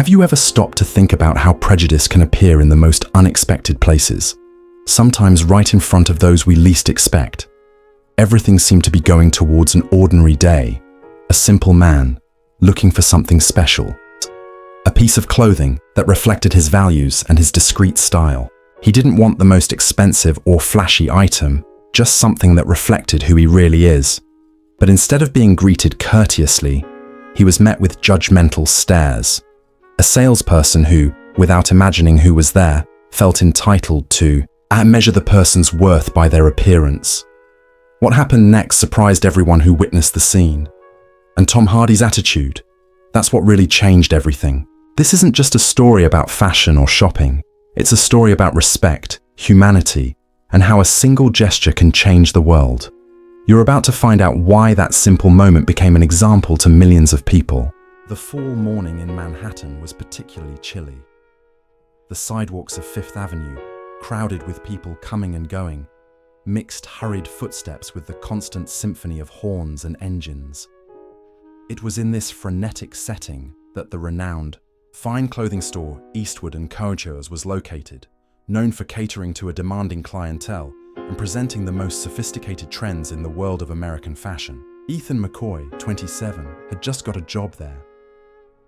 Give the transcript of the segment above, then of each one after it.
Have you ever stopped to think about how prejudice can appear in the most unexpected places? Sometimes right in front of those we least expect. Everything seemed to be going towards an ordinary day. A simple man, looking for something special. A piece of clothing that reflected his values and his discreet style. He didn't want the most expensive or flashy item, just something that reflected who he really is. But instead of being greeted courteously, he was met with judgmental stares. A salesperson who, without imagining who was there, felt entitled to measure the person's worth by their appearance. What happened next surprised everyone who witnessed the scene. And Tom Hardy's attitude, that's what really changed everything. This isn't just a story about fashion or shopping. It's a story about respect, humanity, and how a single gesture can change the world. You're about to find out why that simple moment became an example to millions of people. The fall morning in Manhattan was particularly chilly. The sidewalks of Fifth Avenue, crowded with people coming and going, mixed hurried footsteps with the constant symphony of horns and engines. It was in this frenetic setting that the renowned, fine clothing store Eastwood & Couture's was located, known for catering to a demanding clientele and presenting the most sophisticated trends in the world of American fashion. Ethan McCoy, 27, had just got a job there.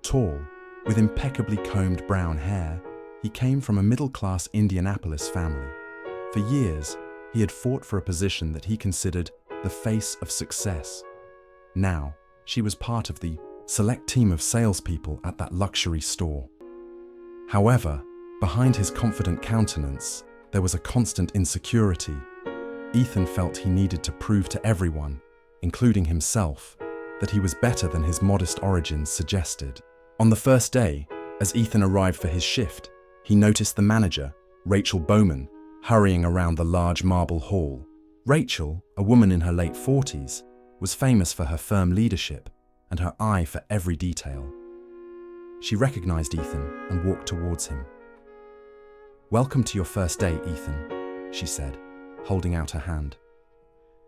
Tall, with impeccably combed brown hair, he came from a middle-class Indianapolis family. For years, he had fought for a position that he considered the face of success. Now, she was part of the select team of salespeople at that luxury store. However, behind his confident countenance, there was a constant insecurity. Ethan felt he needed to prove to everyone, including himself, that he was better than his modest origins suggested. On the first day, as Ethan arrived for his shift, he noticed the manager, Rachel Bowman, hurrying around the large marble hall. Rachel, a woman in her late 40s, was famous for her firm leadership and her eye for every detail. She recognized Ethan and walked towards him. "Welcome to your first day, Ethan," she said, holding out her hand.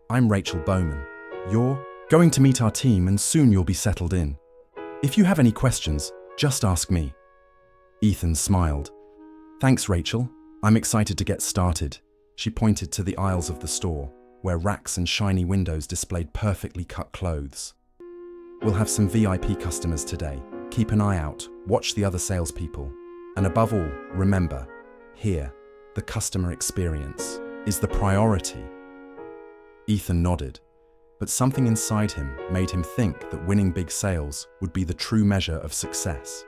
"I'm Rachel Bowman. You're going to meet our team and soon you'll be settled in. If you have any questions, just ask me." Ethan smiled. "Thanks, Rachel. I'm excited to get started." She pointed to the aisles of the store, where racks and shiny windows displayed perfectly cut clothes. "We'll have some VIP customers today. Keep an eye out, watch the other salespeople. And above all, remember, here, the customer experience is the priority." Ethan nodded, but something inside him made him think that winning big sales would be the true measure of success.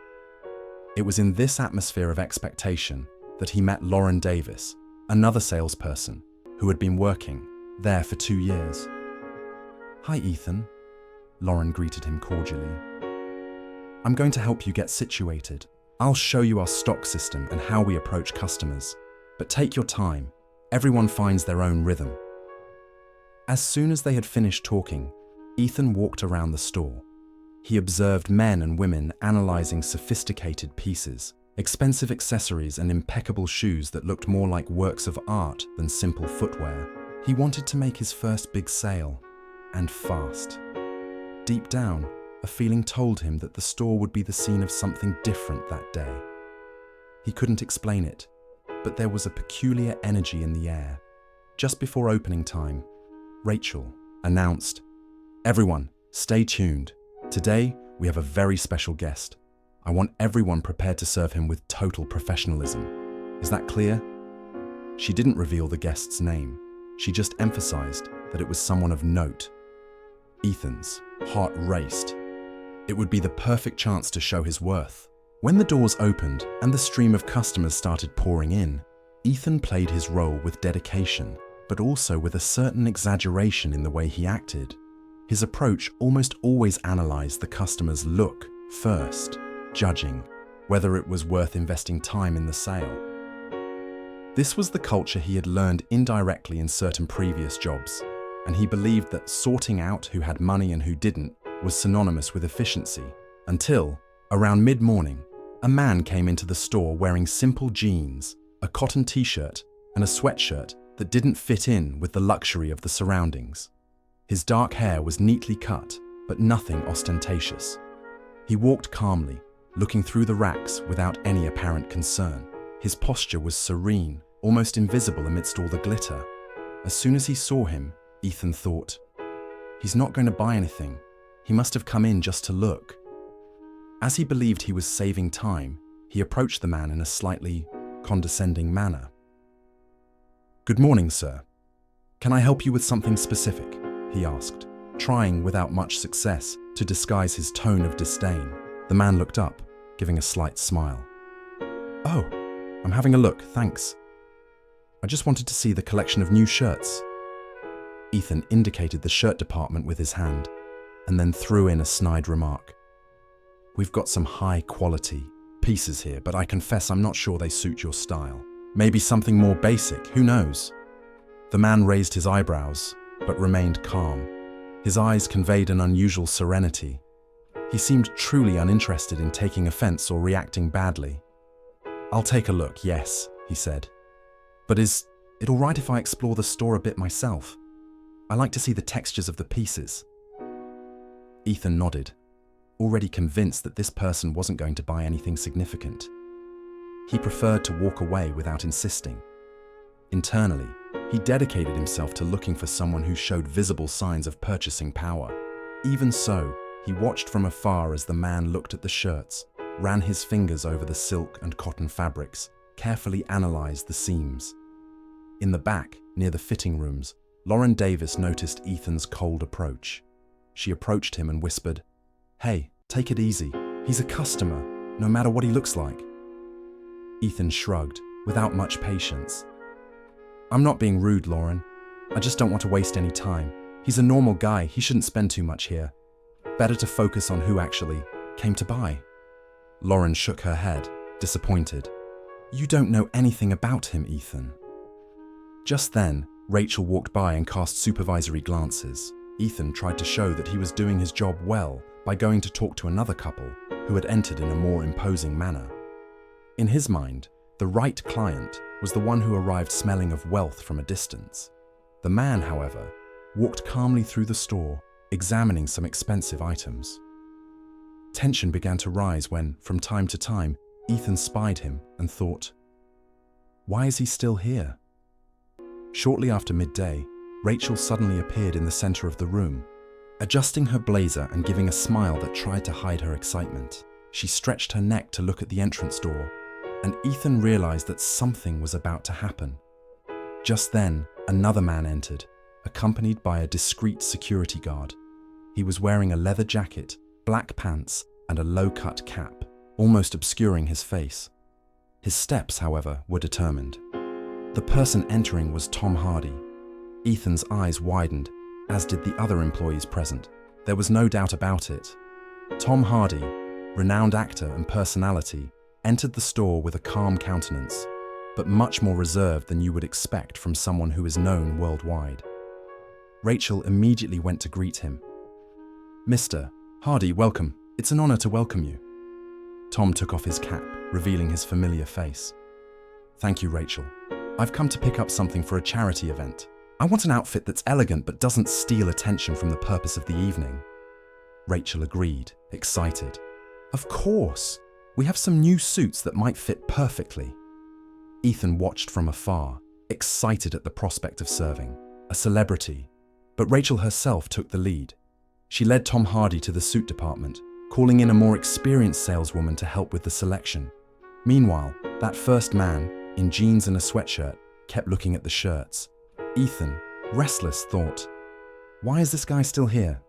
It was in this atmosphere of expectation that he met Lauren Davis, another salesperson who had been working there for 2 years. "Hi, Ethan," Lauren greeted him cordially. "I'm going to help you get situated. I'll show you our stock system and how we approach customers. But take your time. Everyone finds their own rhythm." As soon as they had finished talking, Ethan walked around the store. He observed men and women analyzing sophisticated pieces, expensive accessories and impeccable shoes that looked more like works of art than simple footwear. He wanted to make his first big sale, and fast. Deep down, a feeling told him that the store would be the scene of something different that day. He couldn't explain it, but there was a peculiar energy in the air. Just before opening time, Rachel announced, "Everyone, stay tuned. Today, we have a very special guest. I want everyone prepared to serve him with total professionalism. Is that clear?" She didn't reveal the guest's name. She just emphasized that it was someone of note. Ethan's heart raced. It would be the perfect chance to show his worth. When the doors opened and the stream of customers started pouring in, Ethan played his role with dedication, but also with a certain exaggeration in the way he acted. His approach almost always analyzed the customer's look first, judging whether it was worth investing time in the sale. This was the culture he had learned indirectly in certain previous jobs, and he believed that sorting out who had money and who didn't was synonymous with efficiency, until, around mid-morning, a man came into the store wearing simple jeans, a cotton t-shirt, and a sweatshirt that didn't fit in with the luxury of the surroundings. His dark hair was neatly cut, but nothing ostentatious. He walked calmly, looking through the racks without any apparent concern. His posture was serene, almost invisible amidst all the glitter. As soon as he saw him, Ethan thought, "He's not going to buy anything. He must have come in just to look." As he believed he was saving time, he approached the man in a slightly condescending manner. "Good morning, sir. Can I help you with something specific?" he asked, trying without much success to disguise his tone of disdain. The man looked up, giving a slight smile. "Oh, I'm having a look, thanks. I just wanted to see the collection of new shirts." Ethan indicated the shirt department with his hand, and then threw in a snide remark. "We've got some high-quality pieces here, but I confess I'm not sure they suit your style. Maybe something more basic, who knows?" The man raised his eyebrows, but remained calm. His eyes conveyed an unusual serenity. He seemed truly uninterested in taking offense or reacting badly. "I'll take a look, yes," he said. "But is it all right if I explore the store a bit myself? I like to see the textures of the pieces." Ethan nodded, already convinced that this person wasn't going to buy anything significant. He preferred to walk away without insisting. Internally, he dedicated himself to looking for someone who showed visible signs of purchasing power. Even so, he watched from afar as the man looked at the shirts, ran his fingers over the silk and cotton fabrics, carefully analyzed the seams. In the back, near the fitting rooms, Lauren Davis noticed Ethan's cold approach. She approached him and whispered, "Hey, take it easy. He's a customer, no matter what he looks like." Ethan shrugged, without much patience. "I'm not being rude, Lauren. I just don't want to waste any time. He's a normal guy, he shouldn't spend too much here. Better to focus on who actually came to buy." Lauren shook her head, disappointed. "You don't know anything about him, Ethan." Just then, Rachel walked by and cast supervisory glances. Ethan tried to show that he was doing his job well by going to talk to another couple who had entered in a more imposing manner. In his mind, the right client was the one who arrived smelling of wealth from a distance. The man, however, walked calmly through the store, examining some expensive items. Tension began to rise when, from time to time, Ethan spied him and thought, "Why is he still here?" Shortly after midday, Rachel suddenly appeared in the center of the room, adjusting her blazer and giving a smile that tried to hide her excitement. She stretched her neck to look at the entrance door, and Ethan realized that something was about to happen. Just then, another man entered, accompanied by a discreet security guard. He was wearing a leather jacket, black pants, and a low-cut cap, almost obscuring his face. His steps, however, were determined. The person entering was Tom Hardy. Ethan's eyes widened, as did the other employees present. There was no doubt about it. Tom Hardy, renowned actor and personality, entered the store with a calm countenance, but much more reserved than you would expect from someone who is known worldwide. Rachel immediately went to greet him. "Mr. Hardy, welcome. It's an honor to welcome you." Tom took off his cap, revealing his familiar face. "Thank you, Rachel. I've come to pick up something for a charity event. I want an outfit that's elegant but doesn't steal attention from the purpose of the evening." Rachel agreed, excited. "Of course! We have some new suits that might fit perfectly." Ethan watched from afar, excited at the prospect of serving a celebrity. But Rachel herself took the lead. She led Tom Hardy to the suit department, calling in a more experienced saleswoman to help with the selection. Meanwhile, that first man, in jeans and a sweatshirt, kept looking at the shirts. Ethan, restless, thought, "Why is this guy still here?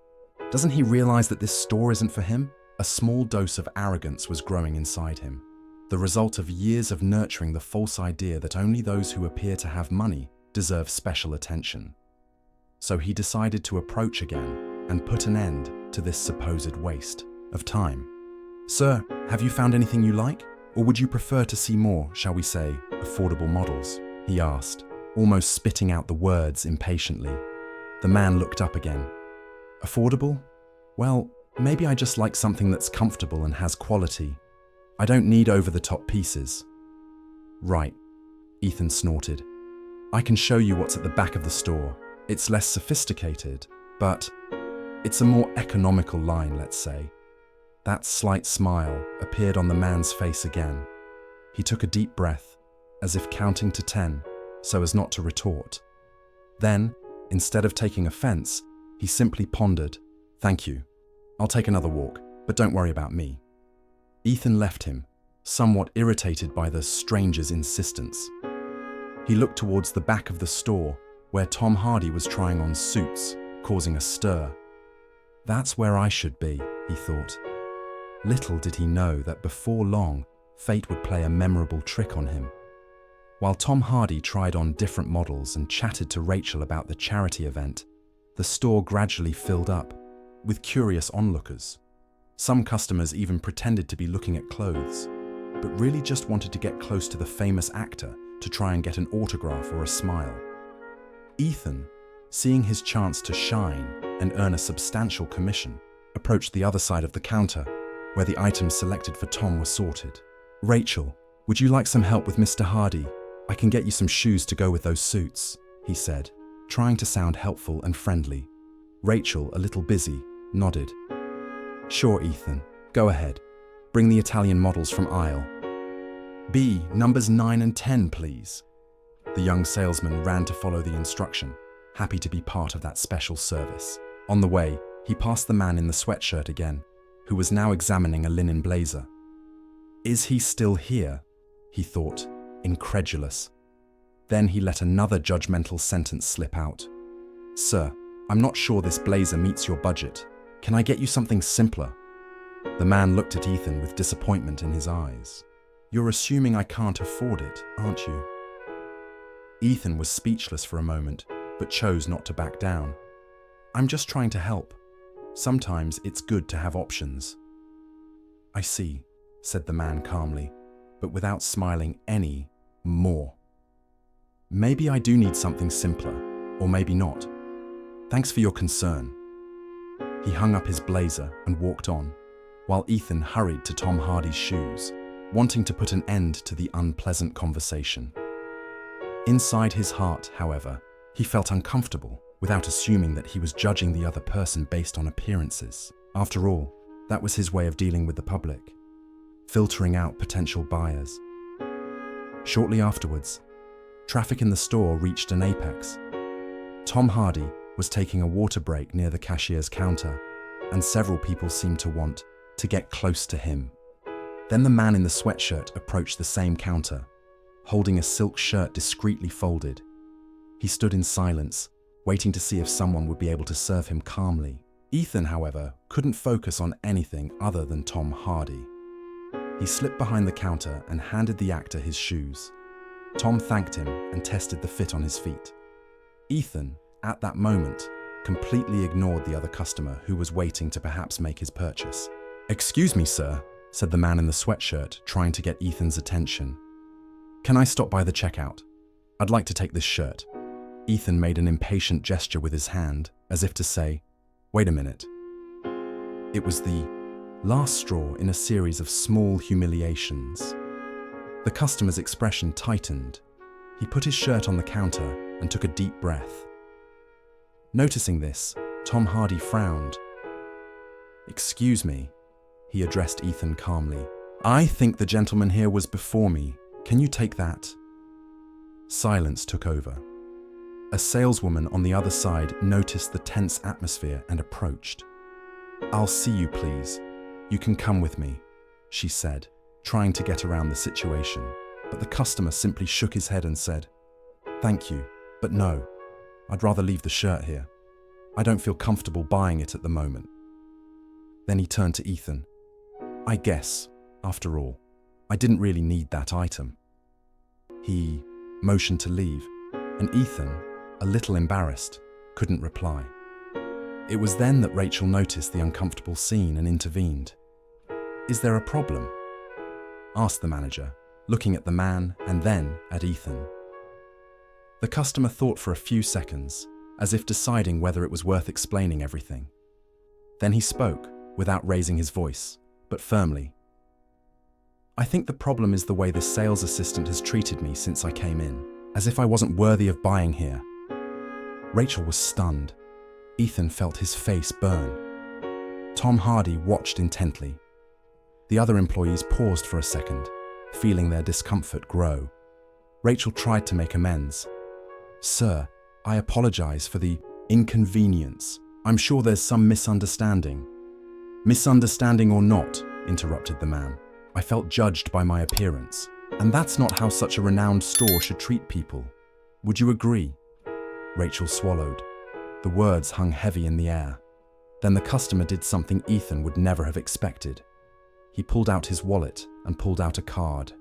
Doesn't he realize that this store isn't for him?" A small dose of arrogance was growing inside him, the result of years of nurturing the false idea that only those who appear to have money deserve special attention. So he decided to approach again and put an end to this supposed waste of time. "Sir, have you found anything you like? Or would you prefer to see more, shall we say, affordable models?" he asked, almost spitting out the words impatiently. The man looked up again. "Affordable? Well, maybe I just like something that's comfortable and has quality. I don't need over-the-top pieces." "Right," Ethan snorted. "I can show you what's at the back of the store. It's less sophisticated, but it's a more economical line, let's say." That slight smile appeared on the man's face again. He took a deep breath, as if counting to 10, so as not to retort. Then, instead of taking offense, he simply pondered, "Thank you. I'll take another walk, but don't worry about me." Ethan left him, somewhat irritated by the stranger's insistence. He looked towards the back of the store, where Tom Hardy was trying on suits, causing a stir. That's where I should be, he thought. Little did he know that before long, fate would play a memorable trick on him. While Tom Hardy tried on different models and chatted to Rachel about the charity event, the store gradually filled up, with curious onlookers. Some customers even pretended to be looking at clothes, but really just wanted to get close to the famous actor to try and get an autograph or a smile. Ethan, seeing his chance to shine and earn a substantial commission, approached the other side of the counter, where the items selected for Tom were sorted. "Rachel, would you like some help with Mr. Hardy? I can get you some shoes to go with those suits," he said, trying to sound helpful and friendly. Rachel, a little busy, nodded. "Sure, Ethan, go ahead. Bring the Italian models from aisle B, numbers 9 and 10, please." The young salesman ran to follow the instruction, happy to be part of that special service. On the way, he passed the man in the sweatshirt again, who was now examining a linen blazer. "Is he still here?" he thought, incredulous. Then he let another judgmental sentence slip out. "Sir, I'm not sure this blazer meets your budget. Can I get you something simpler?" The man looked at Ethan with disappointment in his eyes. "You're assuming I can't afford it, aren't you?" Ethan was speechless for a moment, but chose not to back down. "I'm just trying to help. Sometimes it's good to have options." "I see," said the man calmly, but without smiling any more. "Maybe I do need something simpler, or maybe not. Thanks for your concern." He hung up his blazer and walked on, while Ethan hurried to Tom Hardy's shoes, wanting to put an end to the unpleasant conversation. Inside his heart, however, he felt uncomfortable, without assuming that he was judging the other person based on appearances. After all, that was his way of dealing with the public, filtering out potential buyers. Shortly afterwards, traffic in the store reached an apex. Tom Hardy was taking a water break near the cashier's counter, and several people seemed to want to get close to him. Then the man in the sweatshirt approached the same counter, holding a silk shirt discreetly folded. He stood in silence, waiting to see if someone would be able to serve him calmly. Ethan, however, couldn't focus on anything other than Tom Hardy. He slipped behind the counter and handed the actor his shoes. Tom thanked him and tested the fit on his feet. Ethan, at that moment, completely ignored the other customer who was waiting to perhaps make his purchase. "Excuse me, sir," said the man in the sweatshirt, trying to get Ethan's attention. "Can I stop by the checkout? I'd like to take this shirt." Ethan made an impatient gesture with his hand, as if to say, "Wait a minute." It was the last straw in a series of small humiliations. The customer's expression tightened. He put his shirt on the counter and took a deep breath. Noticing this, Tom Hardy frowned. "Excuse me," he addressed Ethan calmly. "I think the gentleman here was before me. Can you take that?" Silence took over. A saleswoman on the other side noticed the tense atmosphere and approached. "I'll see you, please. You can come with me," she said, trying to get around the situation. But the customer simply shook his head and said, "Thank you, but no. I'd rather leave the shirt here. I don't feel comfortable buying it at the moment." Then he turned to Ethan. "I guess, after all, I didn't really need that item." He motioned to leave, and Ethan, a little embarrassed, couldn't reply. It was then that Rachel noticed the uncomfortable scene and intervened. "Is there a problem?" asked the manager, looking at the man and then at Ethan. The customer thought for a few seconds, as if deciding whether it was worth explaining everything. Then he spoke, without raising his voice, but firmly. "I think the problem is the way the sales assistant has treated me since I came in, as if I wasn't worthy of buying here." Rachel was stunned. Ethan felt his face burn. Tom Hardy watched intently, The other employees paused for a second, feeling their discomfort grow. Rachel tried to make amends. "Sir, I apologize for the inconvenience. I'm sure there's some misunderstanding." "Misunderstanding or not," interrupted the man, "I felt judged by my appearance, and that's not how such a renowned store should treat people. Would you agree?" Rachel swallowed. The words hung heavy in the air. Then the customer did something Ethan would never have expected. He pulled out his wallet and pulled out a card.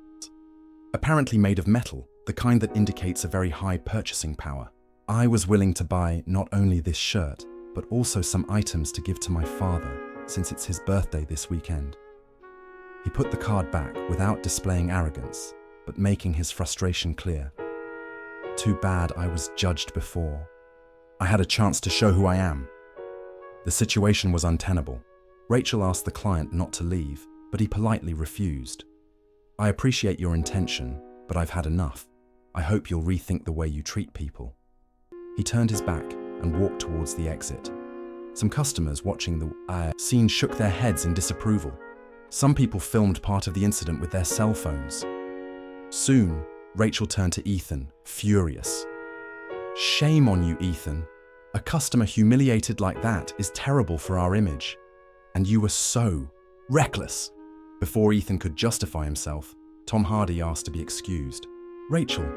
Apparently made of metal, the kind that indicates a very high purchasing power. "I was willing to buy not only this shirt, but also some items to give to my father, since it's his birthday this weekend." He put the card back without displaying arrogance, but making his frustration clear. "Too bad I was judged before. I had a chance to show who I am." The situation was untenable. Rachel asked the client not to leave, but he politely refused. "I appreciate your intention, but I've had enough. I hope you'll rethink the way you treat people." He turned his back and walked towards the exit. Some customers watching the scene shook their heads in disapproval. Some people filmed part of the incident with their cell phones. Soon, Rachel turned to Ethan, furious. "Shame on you, Ethan. A customer humiliated like that is terrible for our image. And you were so reckless." Before Ethan could justify himself, Tom Hardy asked to be excused. "Rachel,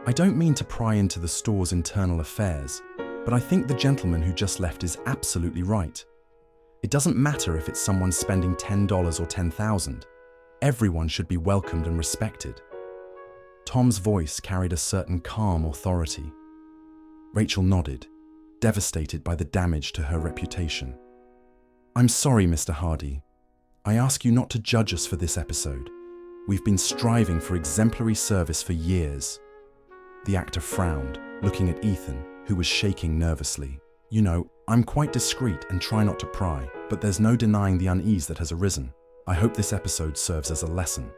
I don't mean to pry into the store's internal affairs, but I think the gentleman who just left is absolutely right. It doesn't matter if it's someone spending $10 or $10,000. Everyone should be welcomed and respected." Tom's voice carried a certain calm authority. Rachel nodded, devastated by the damage to her reputation. "I'm sorry, Mr. Hardy. I ask you not to judge us for this episode. We've been striving for exemplary service for years." The actor frowned, looking at Ethan, who was shaking nervously. "You know, I'm quite discreet and try not to pry, but there's no denying the unease that has arisen. I hope this episode serves as a lesson."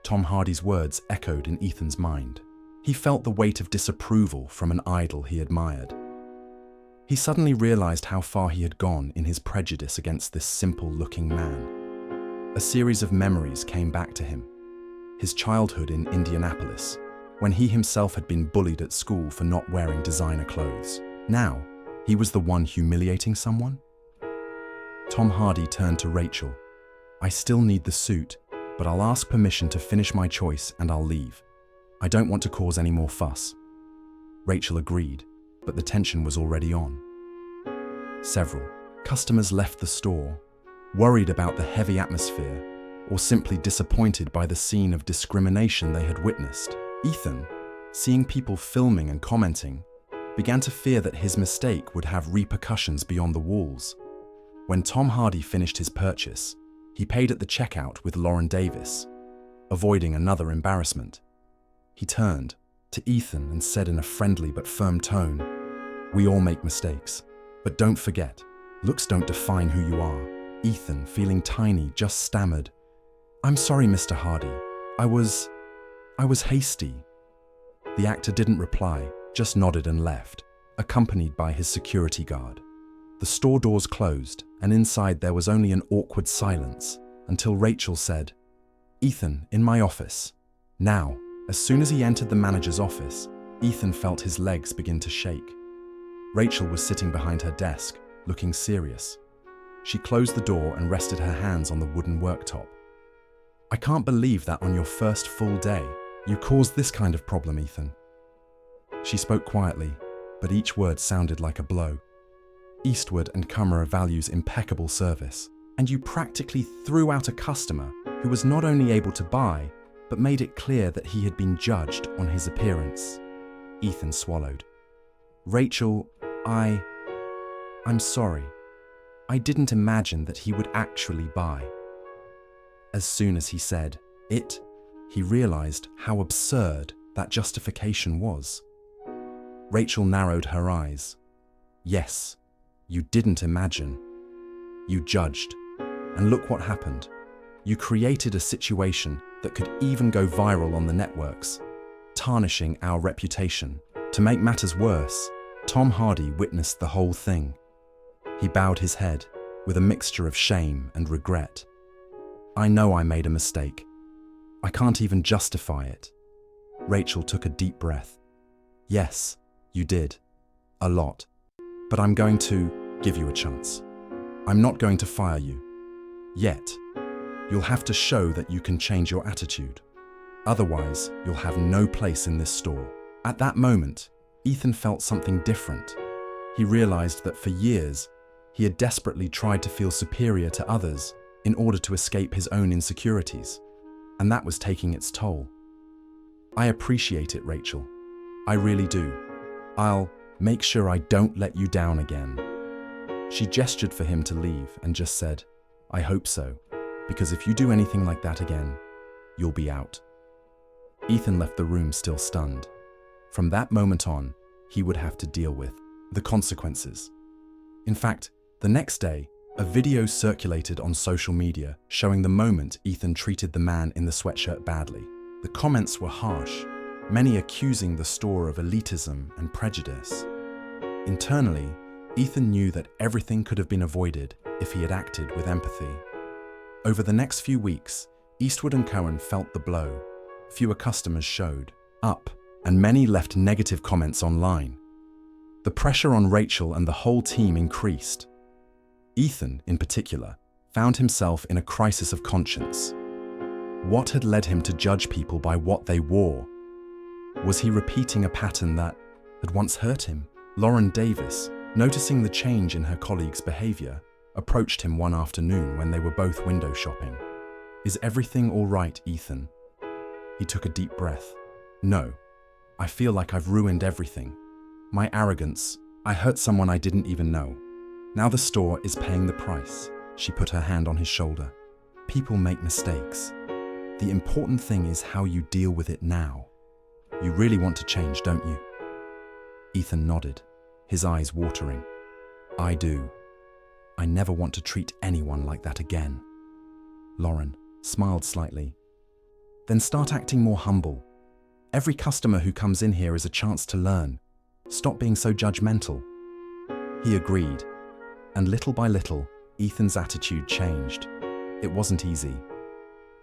Tom Hardy's words echoed in Ethan's mind. He felt the weight of disapproval from an idol he admired. He suddenly realized how far he had gone in his prejudice against this simple-looking man. A series of memories came back to him. His childhood in Indianapolis, when he himself had been bullied at school for not wearing designer clothes. Now, he was the one humiliating someone? Tom Hardy turned to Rachel. "I still need the suit, but I'll ask permission to finish my choice and I'll leave. I don't want to cause any more fuss." Rachel agreed, but the tension was already on. Several customers left the store, worried about the heavy atmosphere, or simply disappointed by the scene of discrimination they had witnessed. Ethan, seeing people filming and commenting, began to fear that his mistake would have repercussions beyond the walls. When Tom Hardy finished his purchase, he paid at the checkout with Lauren Davis, avoiding another embarrassment. He turned to Ethan and said in a friendly but firm tone, "We all make mistakes, but don't forget, looks don't define who you are." Ethan, feeling tiny, just stammered, "I'm sorry, Mr. Hardy. I was hasty." The actor didn't reply, just nodded and left, accompanied by his security guard. The store doors closed, and inside there was only an awkward silence, until Rachel said, "Ethan, in my office." Now, as soon as he entered the manager's office, Ethan felt his legs begin to shake. Rachel was sitting behind her desk, looking serious. She closed the door and rested her hands on the wooden worktop. "I can't believe that on your first full day, you caused this kind of problem, Ethan." She spoke quietly, but each word sounded like a blow. Eastwood and Cumera values impeccable service, and you practically threw out a customer who was not only able to buy, but made it clear that he had been judged on his appearance. Ethan swallowed. "Rachel, I'm sorry. I didn't imagine that he would actually buy." As soon as he said it, he realized how absurd that justification was. Rachel narrowed her eyes. "Yes, you didn't imagine. You judged. And look what happened. You created a situation that could even go viral on the networks, tarnishing our reputation. To make matters worse, Tom Hardy witnessed the whole thing. He bowed his head with a mixture of shame and regret. I know I made a mistake. I can't even justify it. Rachel took a deep breath. Yes, you did. A lot. But I'm going to give you a chance. I'm not going to fire you. Yet. You'll have to show that you can change your attitude. Otherwise, you'll have no place in this store. At that moment, Ethan felt something different. He realized that for years, he had desperately tried to feel superior to others in order to escape his own insecurities, and that was taking its toll. I appreciate it, Rachel. I really do. I'll make sure I don't let you down again. She gestured for him to leave and just said, I hope so, because if you do anything like that again, you'll be out. Ethan left the room still stunned. From that moment on, he would have to deal with the consequences. In fact, the next day, a video circulated on social media showing the moment Ethan treated the man in the sweatshirt badly. The comments were harsh, many accusing the store of elitism and prejudice. Internally, Ethan knew that everything could have been avoided if he had acted with empathy. Over the next few weeks, Eastwood & Cohen felt the blow. Fewer customers showed up, and many left negative comments online. The pressure on Rachel and the whole team increased. Ethan, in particular, found himself in a crisis of conscience. What had led him to judge people by what they wore? Was he repeating a pattern that had once hurt him? Lauren Davis, noticing the change in her colleagues' behavior, approached him one afternoon when they were both window shopping. Is everything all right, Ethan? He took a deep breath. No, I feel like I've ruined everything. My arrogance, I hurt someone I didn't even know. Now the store is paying the price. She put her hand on his shoulder. People make mistakes. The important thing is how you deal with it now. You really want to change, don't you? Ethan nodded, his eyes watering. I do. I never want to treat anyone like that again. Lauren smiled slightly. Then start acting more humble. Every customer who comes in here is a chance to learn. Stop being so judgmental. He agreed, and little by little, Ethan's attitude changed. It wasn't easy.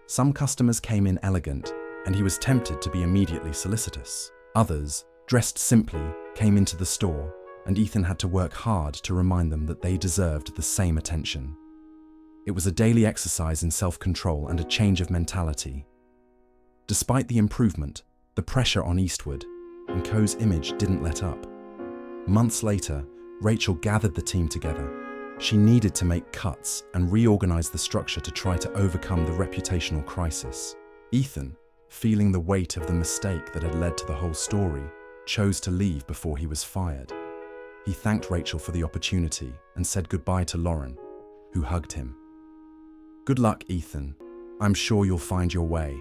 Some customers came in elegant, and he was tempted to be immediately solicitous. Others, dressed simply, came into the store, and Ethan had to work hard to remind them that they deserved the same attention. It was a daily exercise in self-control and a change of mentality. Despite the improvement, the pressure on Eastwood and Co's image didn't let up. Months later, Rachel gathered the team together. She needed to make cuts and reorganize the structure to try to overcome the reputational crisis. Ethan, feeling the weight of the mistake that had led to the whole story, chose to leave before he was fired. He thanked Rachel for the opportunity and said goodbye to Lauren, who hugged him. Good luck, Ethan. I'm sure you'll find your way.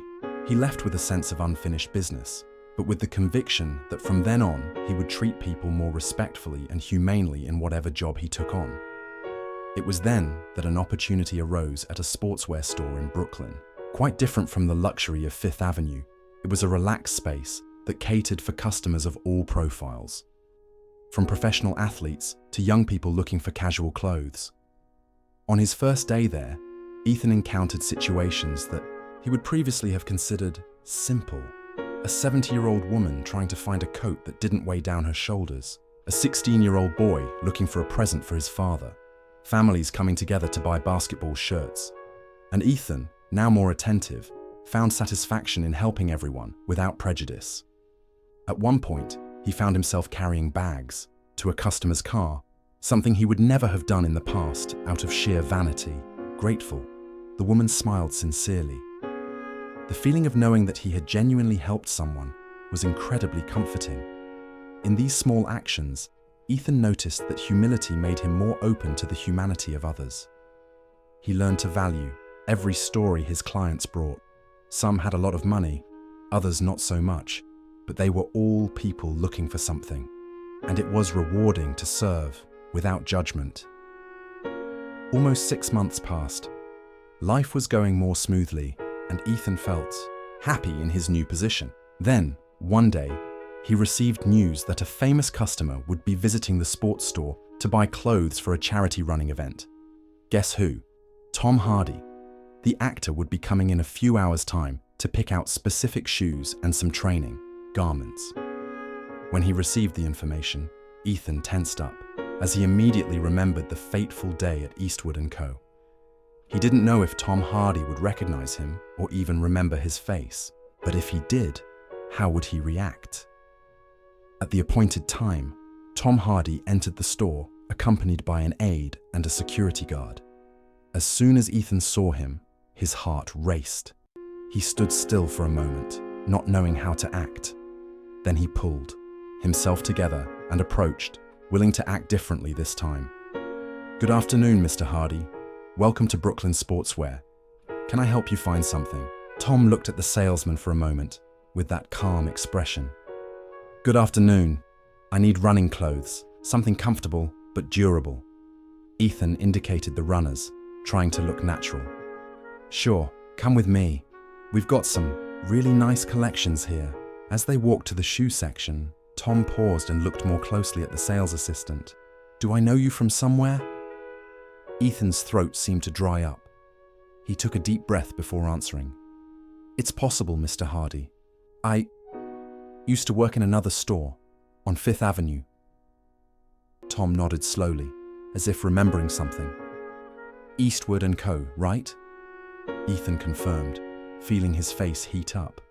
He left with a sense of unfinished business, but with the conviction that from then on he would treat people more respectfully and humanely in whatever job he took on. It was then that an opportunity arose at a sportswear store in Brooklyn. Quite different from the luxury of Fifth Avenue, it was a relaxed space that catered for customers of all profiles, from professional athletes to young people looking for casual clothes. On his first day there, Ethan encountered situations that he would previously have considered simple. A 70-year-old woman trying to find a coat that didn't weigh down her shoulders, a 16-year-old boy looking for a present for his father, families coming together to buy basketball shirts. And Ethan, now more attentive, found satisfaction in helping everyone without prejudice. At one point, he found himself carrying bags to a customer's car, something he would never have done in the past out of sheer vanity. Grateful, the woman smiled sincerely. The feeling of knowing that he had genuinely helped someone was incredibly comforting. In these small actions, Ethan noticed that humility made him more open to the humanity of others. He learned to value every story his clients brought. Some had a lot of money, others not so much, but they were all people looking for something, and it was rewarding to serve without judgment. Almost 6 months passed. Life was going more smoothly, and Ethan felt happy in his new position. Then, one day, he received news that a famous customer would be visiting the sports store to buy clothes for a charity running event. Guess who? Tom Hardy. The actor would be coming in a few hours' time to pick out specific shoes and some training garments. When he received the information, Ethan tensed up, as he immediately remembered the fateful day at Eastwood & Co. He didn't know if Tom Hardy would recognize him or even remember his face, but if he did, how would he react? At the appointed time, Tom Hardy entered the store accompanied by an aide and a security guard. As soon as Ethan saw him, his heart raced. He stood still for a moment, not knowing how to act. Then he pulled himself together and approached, willing to act differently this time. "Good afternoon, Mr. Hardy. Welcome to Brooklyn Sportswear. Can I help you find something?" Tom looked at the salesman for a moment, with that calm expression. "Good afternoon. I need running clothes, something comfortable but durable." Ethan indicated the runners, trying to look natural. "Sure, come with me. We've got some really nice collections here." As they walked to the shoe section, Tom paused and looked more closely at the sales assistant. "Do I know you from somewhere?" Ethan's throat seemed to dry up. He took a deep breath before answering. "It's possible, Mr. Hardy. I used to work in another store on Fifth Avenue." Tom nodded slowly, as if remembering something. "Eastwood & Co., right?" Ethan confirmed, feeling his face heat up.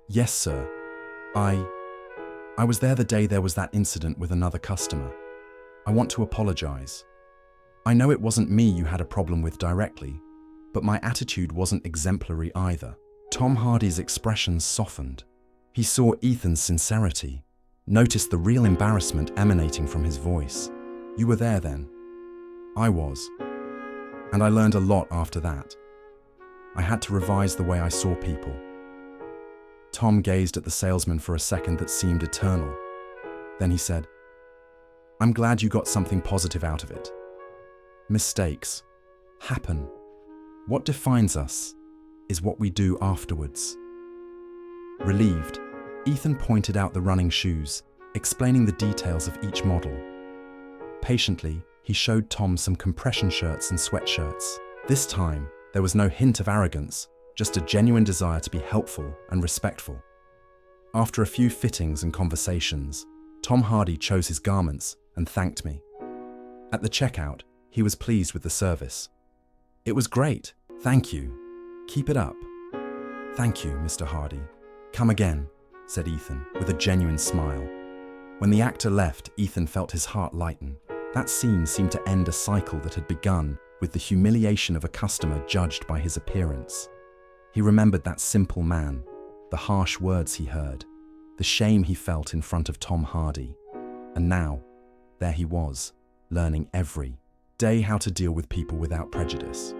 "Yes, sir. I was there the day there was that incident with another customer. I want to apologize. I know it wasn't me you had a problem with directly, but my attitude wasn't exemplary either." Tom Hardy's expression softened. He saw Ethan's sincerity, noticed the real embarrassment emanating from his voice. "You were there then?" "I was. And I learned a lot after that. I had to revise the way I saw people." Tom gazed at the salesman for a second that seemed eternal. Then he said, "I'm glad you got something positive out of it. Mistakes happen. What defines us is what we do afterwards." Relieved, Ethan pointed out the running shoes, explaining the details of each model. Patiently, he showed Tom some compression shirts and sweatshirts. This time, there was no hint of arrogance, just a genuine desire to be helpful and respectful. After a few fittings and conversations, Tom Hardy chose his garments and thanked me. At the checkout, he was pleased with the service. "It was great, thank you. Keep it up." "Thank you, Mr. Hardy. Come again," said Ethan, with a genuine smile. When the actor left, Ethan felt his heart lighten. That scene seemed to end a cycle that had begun with the humiliation of a customer judged by his appearance. He remembered that simple man, the harsh words he heard, the shame he felt in front of Tom Hardy. And now, there he was, learning every day how to deal with people without prejudice.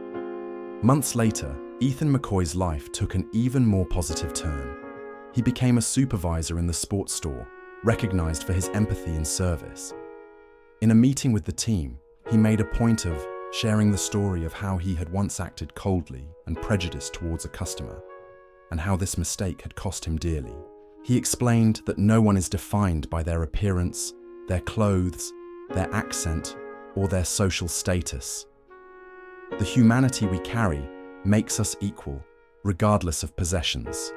Months later, Ethan McCoy's life took an even more positive turn. He became a supervisor in the sports store, recognized for his empathy and service. In a meeting with the team, he made a point of sharing the story of how he had once acted coldly and prejudiced towards a customer, and how this mistake had cost him dearly. He explained that no one is defined by their appearance, their clothes, their accent, or their social status. The humanity we carry makes us equal, regardless of possessions.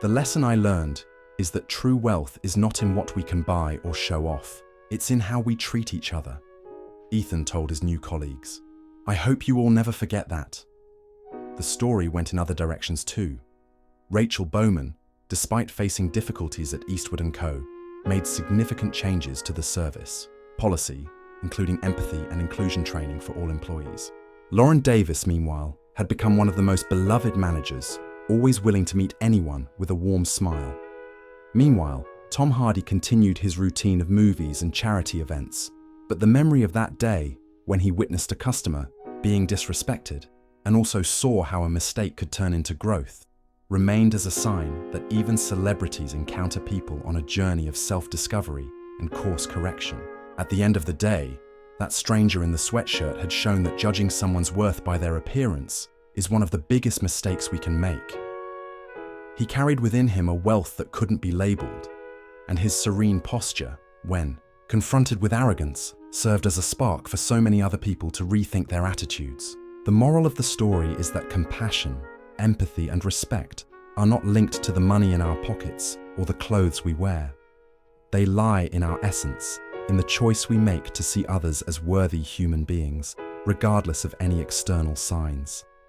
The lesson I learned is that true wealth is not in what we can buy or show off, it's in how we treat each other. Ethan told his new colleagues, "I hope you all never forget that." The story went in other directions too. Rachel Bowman, despite facing difficulties at Eastwood & Co., made significant changes to the service policy, including empathy and inclusion training for all employees. Lauren Davis, meanwhile, had become one of the most beloved managers, always willing to meet anyone with a warm smile. Meanwhile, Tom Hardy continued his routine of movies and charity events, but the memory of that day when he witnessed a customer being disrespected and also saw how a mistake could turn into growth remained as a sign that even celebrities encounter people on a journey of self-discovery and course correction. At the end of the day, that stranger in the sweatshirt had shown that judging someone's worth by their appearance is one of the biggest mistakes we can make. He carried within him a wealth that couldn't be labeled, and his serene posture, when confronted with arrogance, served as a spark for so many other people to rethink their attitudes. The moral of the story is that compassion, empathy, and respect are not linked to the money in our pockets or the clothes we wear. They lie in our essence, in the choice we make to see others as worthy human beings, regardless of any external signs.